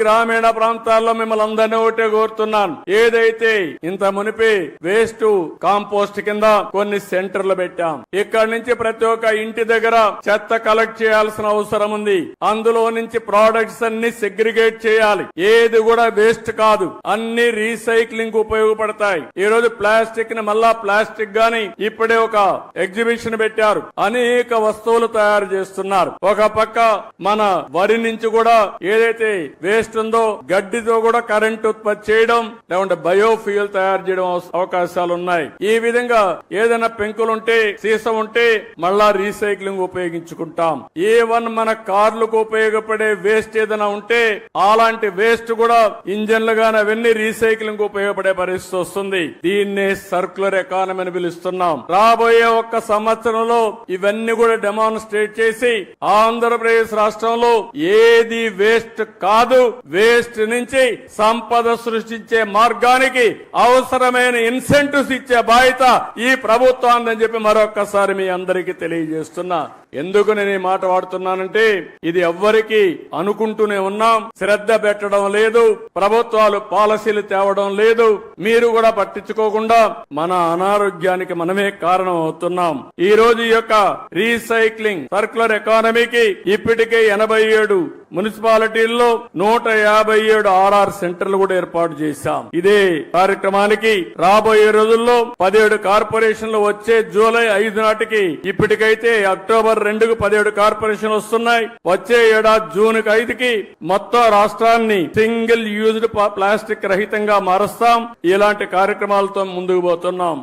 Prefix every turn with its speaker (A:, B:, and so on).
A: గ్రామీణ ప్రాంతాల్లో మిమ్మల్ని అందరినీ ఒకటే కోరుతున్నాను. ఏదైతే ఇంత మునిపి వేస్ట్ కాంపోస్ట్ కింద కొన్ని సెంటర్లు పెట్టాం. ఇక్కడి నుంచి ప్రతి ఒక్క ఇంటి దగ్గర చెత్త కలెక్ట్ చేయాల్సిన అవసరం ఉంది. అందులో నుంచి ప్రోడక్ట్స్ అన్ని సెగ్రిగేట్ చేయాలి. ఏది కూడా వేస్ట్ కాదు, అన్ని రీసైక్లింగ్ ఉపయోగపడతాయి. ఈ రోజు ప్లాస్టిక్ ని మళ్ళా ప్లాస్టిక్ గాని ఇప్పుడే ఒక ఎగ్జిబిషన్ పెట్టారు. అనేక వస్తువులు తయారు చేస్తున్నారు. ఒక పక్క మన వరి నుంచి కూడా ఏదైతే వేస్ట్ ఉందో గడ్డితో కూడా కరెంట్ ఉత్పత్తి చేయడం, లేకుంటే బయోఫ్యూయల్ తయారు చేయడం అవకాశాలు ఉన్నాయి. ఈ విధంగా ఏదైనా పెంకులుంటే సీసం ఉంటే మళ్ళా రీసైక్లింగ్ ఉపయోగించుకుంటాం. ఏవన్ మన కార్లకు ఉపయోగపడే వేస్ట్ ఏదైనా ఉంటే అలాంటి వేస్ట్ కూడా ఇంజన్లు గాని అవన్నీ రీసైక్లింగ్ ఉపయోగపడే పరిస్థితి వస్తుంది. దీన్నే సర్క్యులర్ ఎకానమీ అని పిలుస్తున్నాం. రాబోయే ఒక్క సంవత్సరంలో ఇవన్నీ కూడా డెమాన్స్ట్రేట్ చేసి ఆంధ్రప్రదేశ్ రాష్ట్రంలో ఏది వేస్ట్ కాదు, వేస్ట్ నుంచి సంపద సృష్టించే మార్గానికి అవసరమైన ఇన్సెంటివ్స్ ఇచ్చే బాధ్యత ఈ ప్రభుత్వాన్ని చెప్పి మరొక్కసారి మీ అందరికీ తెలియజేస్తున్నా. ఎందుకు నేను ఈ మాట వాడుతున్నానంటే ఇది ఎవ్వరికి అనుకుంటూనే ఉన్నాం, శ్రద్ధ పెట్టడం లేదు, ప్రభుత్వాలు పాలసీలు తేవడం లేదు. మీరు కూడా పట్టించుకోకుండా మన అనారోగ్యానికి మనమే కారణం అవుతున్నాం. ఈ రోజు ఈ యొక్క రీసైక్లింగ్ సర్క్యులర్ ఎకానమీకి ఇప్పటికే 87 మున్సిపాలిటీల్లో 157 ఆర్ఆర్ సెంటర్లు కూడా ఏర్పాటు చేశాం. ఇదే కార్యక్రమానికి రాబోయే రోజుల్లో 17 కార్పొరేషన్లు వచ్చే జూలై 5 నాటికి, ఇప్పటికైతే అక్టోబర్ 2కు 17 కార్పొరేషన్లు వస్తున్నాయి. వచ్చే ఏడాది జూన్ 5కి మొత్తం రాష్ట్రాన్ని సింగిల్ యూజ్డ్ ప్లాస్టిక్ రహితంగా మారుస్తాం. ఇలాంటి కార్యక్రమాలతో ముందుకు పోతున్నాం.